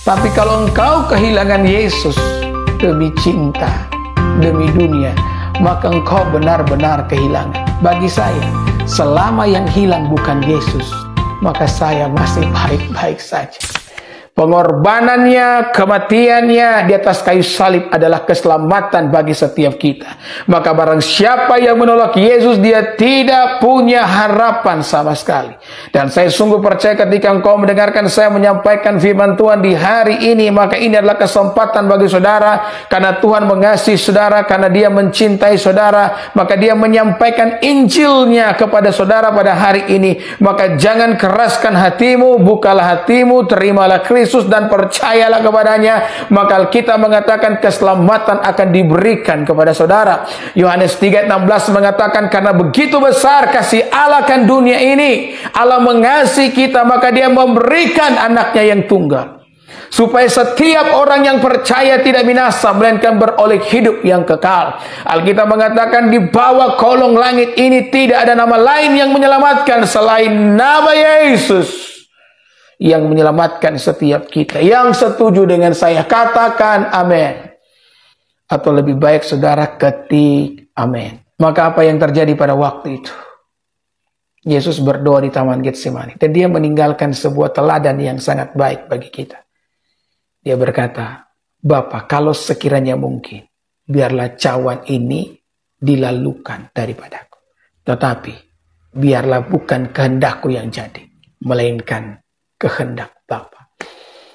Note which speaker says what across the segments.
Speaker 1: Tapi kalau engkau kehilangan Yesus demi cinta, demi dunia, maka engkau benar-benar kehilangan. Bagi saya, selama yang hilang bukan Yesus, maka saya masih baik-baik saja. Pengorbanannya, kematiannya di atas kayu salib adalah keselamatan bagi setiap kita. Maka barang siapa yang menolak Yesus, dia tidak punya harapan sama sekali. Dan saya sungguh percaya ketika engkau mendengarkan saya menyampaikan firman Tuhan di hari ini, maka ini adalah kesempatan bagi saudara. Karena Tuhan mengasihi saudara, karena Dia mencintai saudara, maka Dia menyampaikan Injilnya kepada saudara pada hari ini. Maka jangan keraskan hatimu, bukalah hatimu, terimalah Kristus dan percayalah kepadanya, maka kita mengatakan keselamatan akan diberikan kepada saudara. Yohanes 3:16 mengatakan, karena begitu besar kasih Allah akan dunia ini, Allah mengasihi kita, maka Dia memberikan anaknya yang tunggal, supaya setiap orang yang percaya tidak binasa, melainkan beroleh hidup yang kekal. Alkitab mengatakan di bawah kolong langit ini tidak ada nama lain yang menyelamatkan selain nama Yesus, yang menyelamatkan setiap kita. Yang setuju dengan saya, katakan amin. Atau lebih baik saudara ketik amin. Maka apa yang terjadi pada waktu itu? Yesus berdoa di Taman Getsemani, dan Dia meninggalkan sebuah teladan yang sangat baik bagi kita. Dia berkata, Bapa, kalau sekiranya mungkin, biarlah cawan ini dilalukan daripadaku. Tetapi, biarlah bukan kehendakku yang jadi, melainkan kehendak Bapa.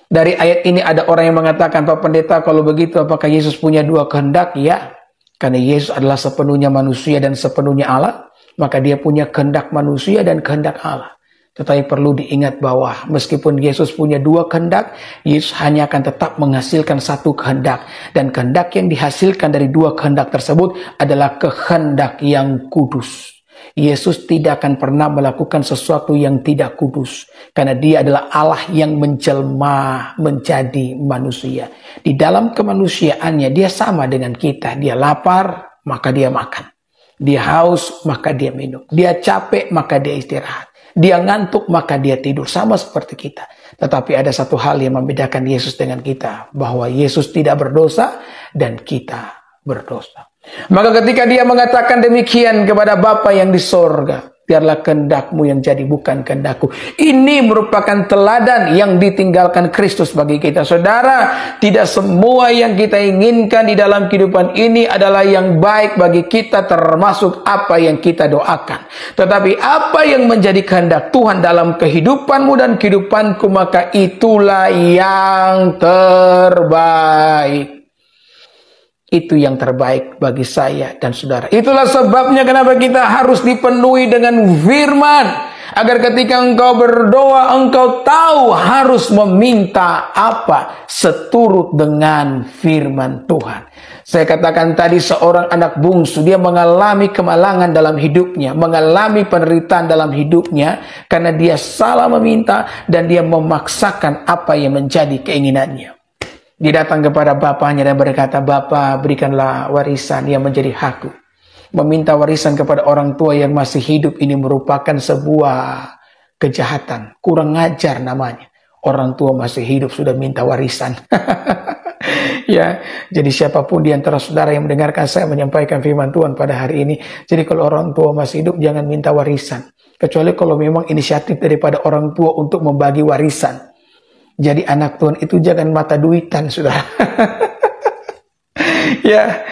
Speaker 1: Dari ayat ini ada orang yang mengatakan, Pak Pendeta, kalau begitu apakah Yesus punya dua kehendak? Ya, karena Yesus adalah sepenuhnya manusia dan sepenuhnya Allah, maka Dia punya kehendak manusia dan kehendak Allah. Tetapi perlu diingat bahwa meskipun Yesus punya dua kehendak, Yesus hanya akan tetap menghasilkan satu kehendak. Dan kehendak yang dihasilkan dari dua kehendak tersebut adalah kehendak yang kudus. Yesus tidak akan pernah melakukan sesuatu yang tidak kudus, karena Dia adalah Allah yang menjelma menjadi manusia. Di dalam kemanusiaannya Dia sama dengan kita. Dia lapar, maka Dia makan. Dia haus, maka Dia minum. Dia capek, maka Dia istirahat. Dia ngantuk, maka Dia tidur. Sama seperti kita. Tetapi ada satu hal yang membedakan Yesus dengan kita, bahwa Yesus tidak berdosa dan kita berdosa. Maka ketika Dia mengatakan demikian kepada Bapa yang di sorga, biarlah kehendak-Mu yang jadi, bukan kehendak-Ku. Ini merupakan teladan yang ditinggalkan Kristus bagi kita. Saudara, tidak semua yang kita inginkan di dalam kehidupan ini adalah yang baik bagi kita, termasuk apa yang kita doakan. Tetapi apa yang menjadi kehendak Tuhan dalam kehidupanmu dan kehidupanku, maka itulah yang terbaik. Itu yang terbaik bagi saya dan saudara. Itulah sebabnya kenapa kita harus dipenuhi dengan firman. Agar ketika engkau berdoa, engkau tahu harus meminta apa seturut dengan firman Tuhan. Saya katakan tadi, seorang anak bungsu, dia mengalami kemalangan dalam hidupnya, mengalami penderitaan dalam hidupnya, karena dia salah meminta dan dia memaksakan apa yang menjadi keinginannya. Dia datang kepada bapaknya dan berkata, Bapa, berikanlah warisan yang menjadi hakku. Meminta warisan kepada orang tua yang masih hidup ini merupakan sebuah kejahatan. Kurang ajar namanya. Orang tua masih hidup sudah minta warisan. Ya, jadi siapapun di antara saudara yang mendengarkan saya menyampaikan firman Tuhan pada hari ini, jadi kalau orang tua masih hidup jangan minta warisan. Kecuali kalau memang inisiatif daripada orang tua untuk membagi warisan. Jadi anak Tuhan itu jangan mata duitan, saudara. Ya,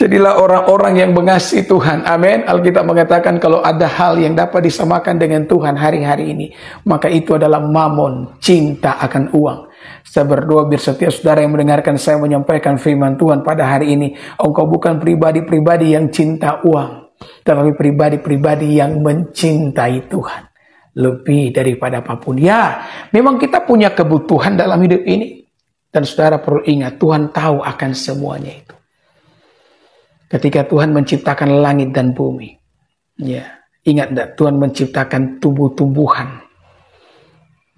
Speaker 1: jadilah orang-orang yang mengasihi Tuhan. Amin. Alkitab mengatakan kalau ada hal yang dapat disamakan dengan Tuhan hari-hari ini, maka itu adalah mamon, cinta akan uang. Saya berdoa biar setiap saudara yang mendengarkan saya menyampaikan firman Tuhan pada hari ini, engkau bukan pribadi-pribadi yang cinta uang, tetapi pribadi-pribadi yang mencintai Tuhan lebih daripada apapun. Ya, memang kita punya kebutuhan dalam hidup ini. Dan saudara perlu ingat, Tuhan tahu akan semuanya itu. Ketika Tuhan menciptakan langit dan bumi, ya, ingat enggak, Tuhan menciptakan tumbuh-tumbuhan.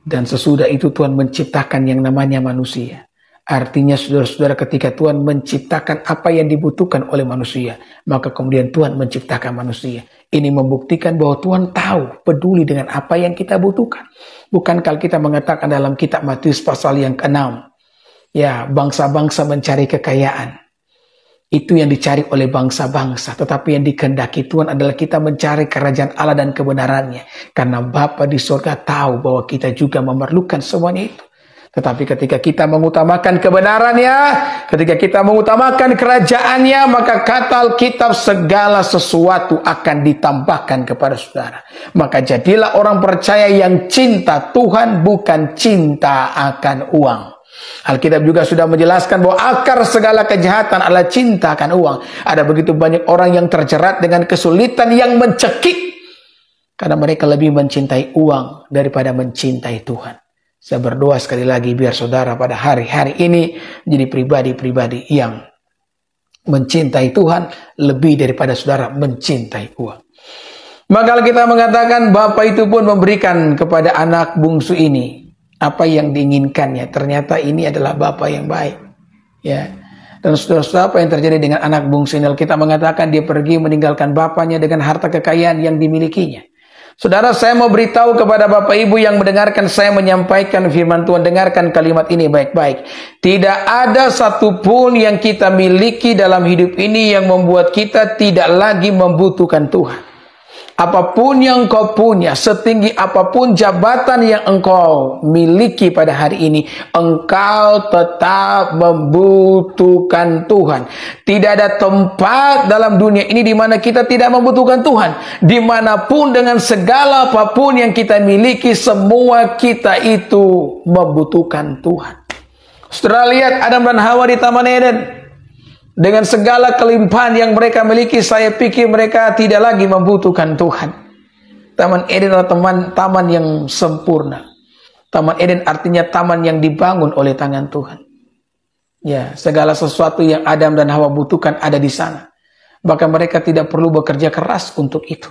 Speaker 1: Dan sesudah itu Tuhan menciptakan yang namanya manusia. Artinya saudara-saudara, ketika Tuhan menciptakan apa yang dibutuhkan oleh manusia, maka kemudian Tuhan menciptakan manusia. Ini membuktikan bahwa Tuhan tahu, peduli dengan apa yang kita butuhkan. Bukankah kita mengatakan dalam kitab Matius pasal yang ke-6, Ya, bangsa-bangsa mencari kekayaan. Itu yang dicari oleh bangsa-bangsa. Tetapi yang dikehendaki Tuhan adalah kita mencari kerajaan Allah dan kebenarannya. Karena Bapa di surga tahu bahwa kita juga memerlukan semuanya itu. Tetapi ketika kita mengutamakan kebenarannya, ketika kita mengutamakan kerajaannya, maka kata Alkitab segala sesuatu akan ditambahkan kepada saudara. Maka jadilah orang percaya yang cinta Tuhan, bukan cinta akan uang. Alkitab juga sudah menjelaskan bahwa akar segala kejahatan adalah cinta akan uang. Ada begitu banyak orang yang terjerat dengan kesulitan yang mencekik karena mereka lebih mencintai uang daripada mencintai Tuhan. Saya berdoa sekali lagi biar saudara pada hari-hari ini menjadi pribadi-pribadi yang mencintai Tuhan lebih daripada saudara mencintai uang. Maka kita mengatakan Bapa itu pun memberikan kepada anak bungsu ini apa yang diinginkannya. Ternyata ini adalah Bapa yang baik. Ya. Dan saudara-saudara, apa yang terjadi dengan anak bungsu ini? Kita mengatakan dia pergi meninggalkan bapaknya dengan harta kekayaan yang dimilikinya. Saudara, saya mau beritahu kepada Bapak Ibu yang mendengarkan saya menyampaikan firman Tuhan, dengarkan kalimat ini baik-baik. Tidak ada satupun yang kita miliki dalam hidup ini yang membuat kita tidak lagi membutuhkan Tuhan. Apapun yang engkau punya, setinggi apapun jabatan yang engkau miliki pada hari ini, engkau tetap membutuhkan Tuhan. Tidak ada tempat dalam dunia ini di mana kita tidak membutuhkan Tuhan. Dimanapun dengan segala apapun yang kita miliki, semua kita itu membutuhkan Tuhan. Saudara lihat Adam dan Hawa di Taman Eden. Dengan segala kelimpahan yang mereka miliki, saya pikir mereka tidak lagi membutuhkan Tuhan. Taman Eden adalah taman yang sempurna. Taman Eden artinya taman yang dibangun oleh tangan Tuhan. Ya, segala sesuatu yang Adam dan Hawa butuhkan ada di sana. Bahkan mereka tidak perlu bekerja keras untuk itu.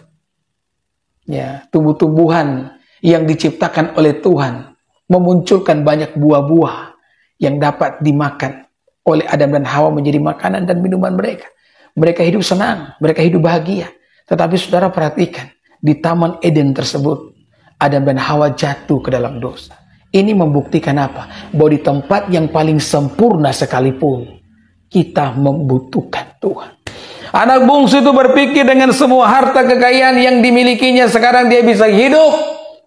Speaker 1: Ya, tumbuh-tumbuhan yang diciptakan oleh Tuhan memunculkan banyak buah-buah yang dapat dimakan oleh Adam dan Hawa menjadi makanan dan minuman mereka. Mereka hidup senang, mereka hidup bahagia. Tetapi saudara perhatikan, di Taman Eden tersebut, Adam dan Hawa jatuh ke dalam dosa. Ini membuktikan apa? Bahwa di tempat yang paling sempurna sekalipun, kita membutuhkan Tuhan. Anak bungsu itu berpikir dengan semua harta kekayaan yang dimilikinya, sekarang dia bisa hidup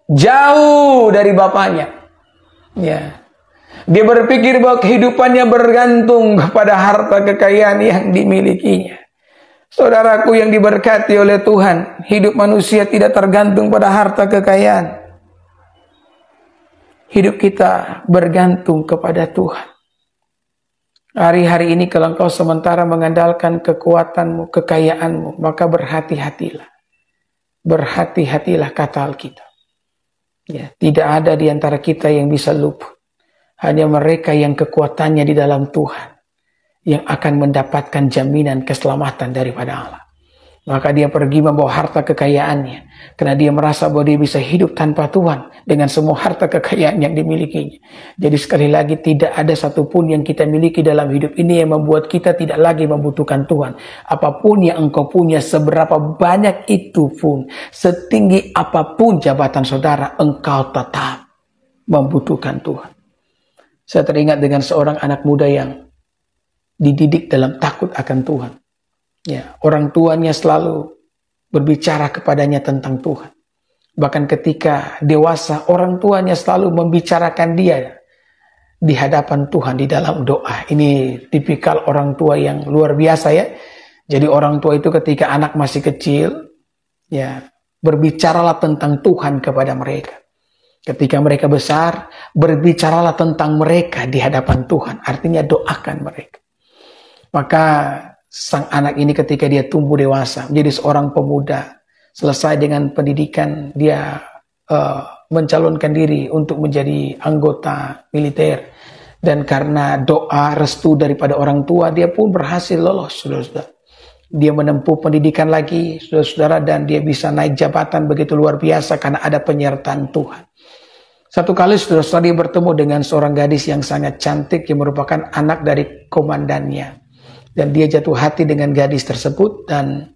Speaker 1: jauh dari bapaknya. Ya. Dia berpikir bahwa kehidupannya bergantung kepada harta kekayaan yang dimilikinya. Saudaraku yang diberkati oleh Tuhan, hidup manusia tidak tergantung pada harta kekayaan. Hidup kita bergantung kepada Tuhan. Hari-hari ini kalau engkau sementara mengandalkan kekuatanmu, kekayaanmu, maka berhati-hatilah. Berhati-hatilah kata Alkitab. Ya, tidak ada di antara kita yang bisa luput. Hanya mereka yang kekuatannya di dalam Tuhan yang akan mendapatkan jaminan keselamatan daripada Allah. Maka dia pergi membawa harta kekayaannya karena dia merasa bahwa dia bisa hidup tanpa Tuhan dengan semua harta kekayaan yang dimilikinya. Jadi sekali lagi tidak ada satupun yang kita miliki dalam hidup ini yang membuat kita tidak lagi membutuhkan Tuhan. Apapun yang engkau punya, seberapa banyak itu pun, setinggi apapun jabatan saudara, engkau tetap membutuhkan Tuhan. Saya teringat dengan seorang anak muda yang dididik dalam takut akan Tuhan. Ya, orang tuanya selalu berbicara kepadanya tentang Tuhan. Bahkan ketika dewasa, orang tuanya selalu membicarakan dia di hadapan Tuhan di dalam doa. Ini tipikal orang tua yang luar biasa ya. Jadi orang tua itu ketika anak masih kecil, ya, berbicaralah tentang Tuhan kepada mereka. Ketika mereka besar, berbicaralah tentang mereka di hadapan Tuhan. Artinya doakan mereka. Maka sang anak ini ketika dia tumbuh dewasa, menjadi seorang pemuda, selesai dengan pendidikan, dia mencalonkan diri untuk menjadi anggota militer. Dan karena doa restu daripada orang tua, dia pun berhasil lolos, saudara-saudara. Dia menempuh pendidikan lagi, saudara-saudara, dan dia bisa naik jabatan begitu luar biasa karena ada penyertaan Tuhan. Satu kali saudara-saudara dia bertemu dengan seorang gadis yang sangat cantik yang merupakan anak dari komandannya. Dan dia jatuh hati dengan gadis tersebut dan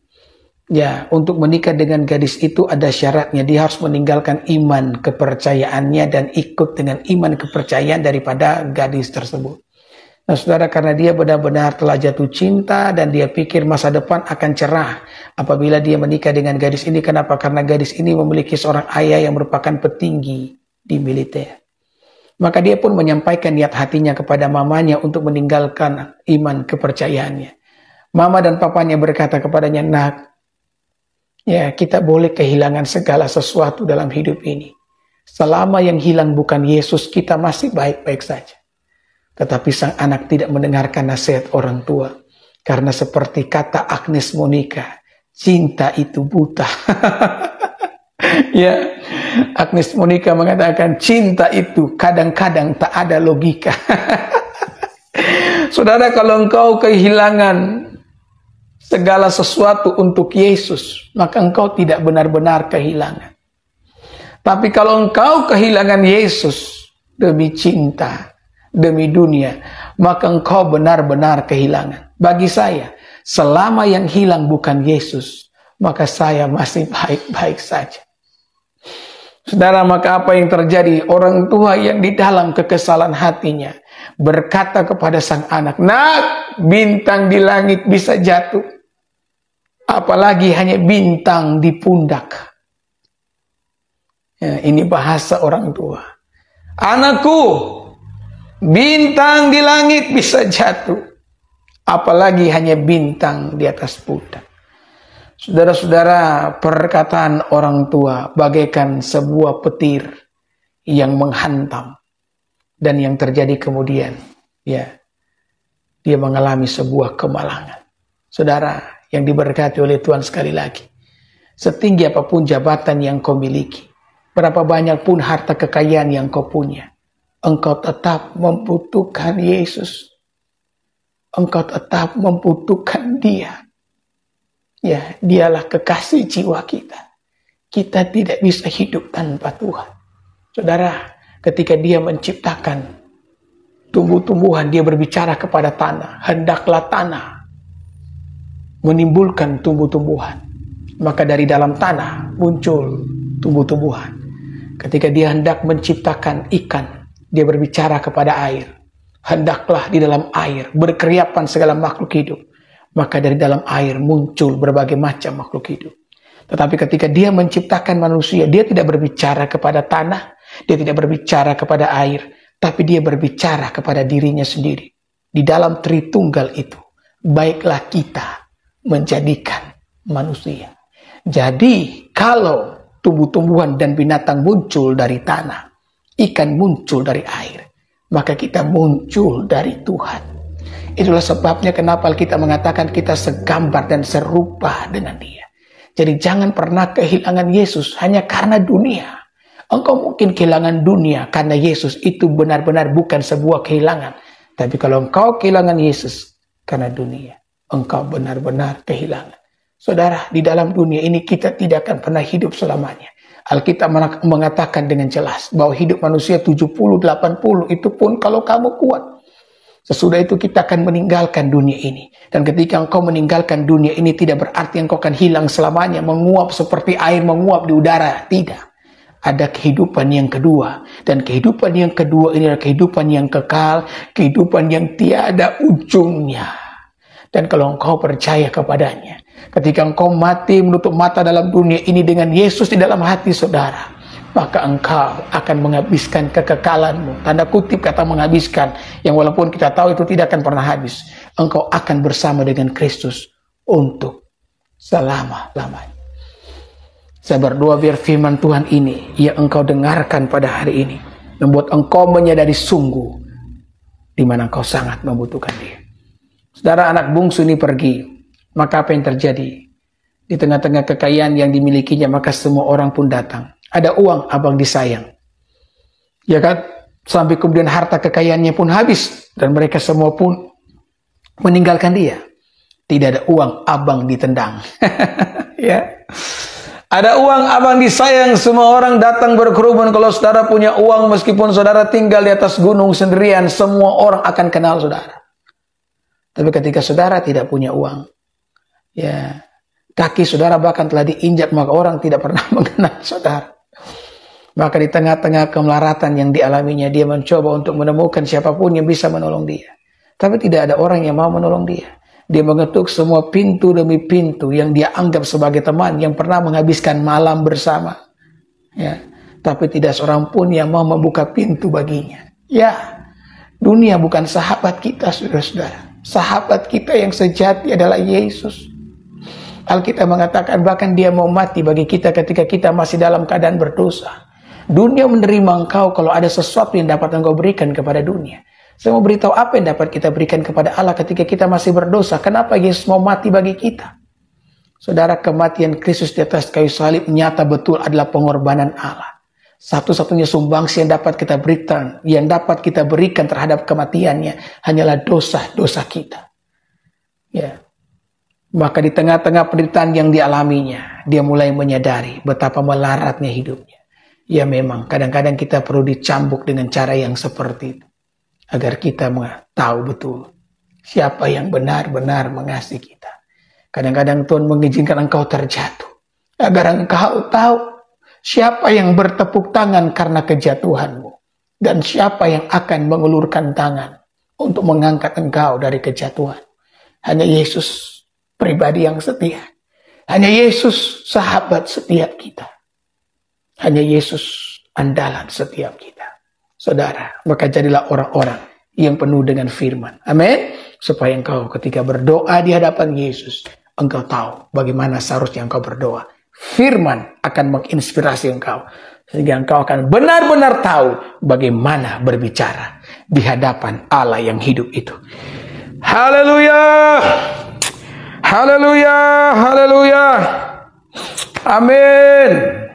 Speaker 1: ya untuk menikah dengan gadis itu ada syaratnya. Dia harus meninggalkan iman kepercayaannya dan ikut dengan iman kepercayaan daripada gadis tersebut. Nah saudara, karena dia benar-benar telah jatuh cinta dan dia pikir masa depan akan cerah apabila dia menikah dengan gadis ini. Kenapa? Karena gadis ini memiliki seorang ayah yang merupakan petinggi di militer. Maka dia pun menyampaikan niat hatinya kepada mamanya untuk meninggalkan iman kepercayaannya. Mama dan papanya berkata kepadanya, "Nak, ya kita boleh kehilangan segala sesuatu dalam hidup ini. Selama yang hilang bukan Yesus, kita masih baik-baik saja." Tetapi sang anak tidak mendengarkan nasihat orang tua. Karena seperti kata Agnes Monica, cinta itu buta. Ya, Agnes Monica mengatakan cinta itu kadang-kadang tak ada logika. Saudara, kalau engkau kehilangan segala sesuatu untuk Yesus, maka engkau tidak benar-benar kehilangan. Tapi kalau engkau kehilangan Yesus demi cinta, demi dunia, maka engkau benar-benar kehilangan. Bagi saya, selama yang hilang bukan Yesus, maka saya masih baik-baik saja. Saudara, maka apa yang terjadi? Orang tua yang di dalam kekesalan hatinya berkata kepada sang anak, "Nak, bintang di langit bisa jatuh, apalagi hanya bintang di pundak." Ya, ini bahasa orang tua. "Anakku, bintang di langit bisa jatuh, apalagi hanya bintang di atas pundak." Saudara-saudara, perkataan orang tua bagaikan sebuah petir yang menghantam. Dan yang terjadi kemudian, ya, dia mengalami sebuah kemalangan. Saudara, yang diberkati oleh Tuhan, sekali lagi, setinggi apapun jabatan yang kau miliki, berapa banyak pun harta kekayaan yang kau punya, engkau tetap membutuhkan Yesus. Engkau tetap membutuhkan Dia. Ya, Dialah kekasih jiwa kita. Kita tidak bisa hidup tanpa Tuhan. Saudara, ketika Dia menciptakan tumbuh-tumbuhan, Dia berbicara kepada tanah, "Hendaklah tanah menimbulkan tumbuh-tumbuhan." Maka dari dalam tanah muncul tumbuh-tumbuhan. Ketika Dia hendak menciptakan ikan, Dia berbicara kepada air, "Hendaklah di dalam air berkeriapan segala makhluk hidup." Maka dari dalam air muncul berbagai macam makhluk hidup. Tetapi ketika Dia menciptakan manusia, Dia tidak berbicara kepada tanah, Dia tidak berbicara kepada air, tapi Dia berbicara kepada dirinya sendiri. Di dalam Tritunggal itu, baiklah kita menjadikan manusia. Jadi, kalau tumbuh-tumbuhan dan binatang muncul dari tanah, ikan muncul dari air, maka kita muncul dari Tuhan. Itulah sebabnya kenapa kita mengatakan kita segambar dan serupa dengan Dia. Jadi jangan pernah kehilangan Yesus hanya karena dunia. Engkau mungkin kehilangan dunia karena Yesus itu benar-benar bukan sebuah kehilangan. Tapi kalau engkau kehilangan Yesus karena dunia, engkau benar-benar kehilangan. Saudara, di dalam dunia ini kita tidak akan pernah hidup selamanya. Alkitab mengatakan dengan jelas bahwa hidup manusia 70-80 itu pun kalau kamu kuat. Sesudah itu kita akan meninggalkan dunia ini. Dan ketika engkau meninggalkan dunia ini tidak berarti engkau akan hilang selamanya, menguap seperti air menguap di udara. Tidak. Ada kehidupan yang kedua. Dan kehidupan yang kedua ini adalah kehidupan yang kekal, kehidupan yang tiada ujungnya. Dan kalau engkau percaya kepadanya, ketika engkau mati menutup mata dalam dunia ini dengan Yesus di dalam hati saudara, maka engkau akan menghabiskan kekekalanmu. Tanda kutip kata menghabiskan, yang walaupun kita tahu itu tidak akan pernah habis. Engkau akan bersama dengan Kristus untuk selama-lamanya. Saya berdoa biar firman Tuhan ini yang engkau dengarkan pada hari ini membuat engkau menyadari sungguh di mana engkau sangat membutuhkan Dia. Saudara, anak bungsu ini pergi, maka apa yang terjadi? Di tengah-tengah kekayaan yang dimilikinya, maka semua orang pun datang. Ada uang, abang disayang. Ya kan? Sampai kemudian harta kekayaannya pun habis. Dan mereka semua pun meninggalkan dia. Tidak ada uang, abang ditendang. Ya. Ada uang, abang disayang. Semua orang datang berkerumun. Kalau saudara punya uang, meskipun saudara tinggal di atas gunung sendirian, semua orang akan kenal saudara. Tapi ketika saudara tidak punya uang, ya, kaki saudara bahkan telah diinjak, maka orang tidak pernah mengenal saudara. Maka di tengah-tengah kemelaratan yang dialaminya, dia mencoba untuk menemukan siapapun yang bisa menolong dia. Tapi tidak ada orang yang mau menolong dia. Dia mengetuk semua pintu demi pintu yang dia anggap sebagai teman yang pernah menghabiskan malam bersama. Ya, tapi tidak seorang pun yang mau membuka pintu baginya. Ya, dunia bukan sahabat kita, saudara-saudara. Sahabat kita yang sejati adalah Yesus. Alkitab mengatakan bahkan dia mau mati bagi kita ketika kita masih dalam keadaan berdosa. Dunia menerima engkau kalau ada sesuatu yang dapat engkau berikan kepada dunia. Saya mau beritahu apa yang dapat kita berikan kepada Allah ketika kita masih berdosa. Kenapa Yesus mau mati bagi kita? Saudara, kematian Kristus di atas kayu salib nyata betul adalah pengorbanan Allah. Satu-satunya sumbangsi yang dapat kita berikan terhadap kematiannya hanyalah dosa-dosa kita. Ya. Maka di tengah-tengah penderitaan yang dialaminya, dia mulai menyadari betapa melaratnya hidupnya. Ya memang, kadang-kadang kita perlu dicambuk dengan cara yang seperti itu. Agar kita tahu betul siapa yang benar-benar mengasihi kita. Kadang-kadang Tuhan mengizinkan engkau terjatuh. Agar engkau tahu siapa yang bertepuk tangan karena kejatuhanmu. Dan siapa yang akan mengulurkan tangan untuk mengangkat engkau dari kejatuhan. Hanya Yesus pribadi yang setia. Hanya Yesus sahabat setiap kita. Hanya Yesus andalan setiap kita. Saudara, maka jadilah orang-orang yang penuh dengan firman. Amin. Supaya engkau ketika berdoa di hadapan Yesus, engkau tahu bagaimana seharusnya engkau berdoa. Firman akan menginspirasi engkau. Sehingga engkau akan benar-benar tahu bagaimana berbicara di hadapan Allah yang hidup itu. Haleluya. Haleluya. Haleluya. Amin.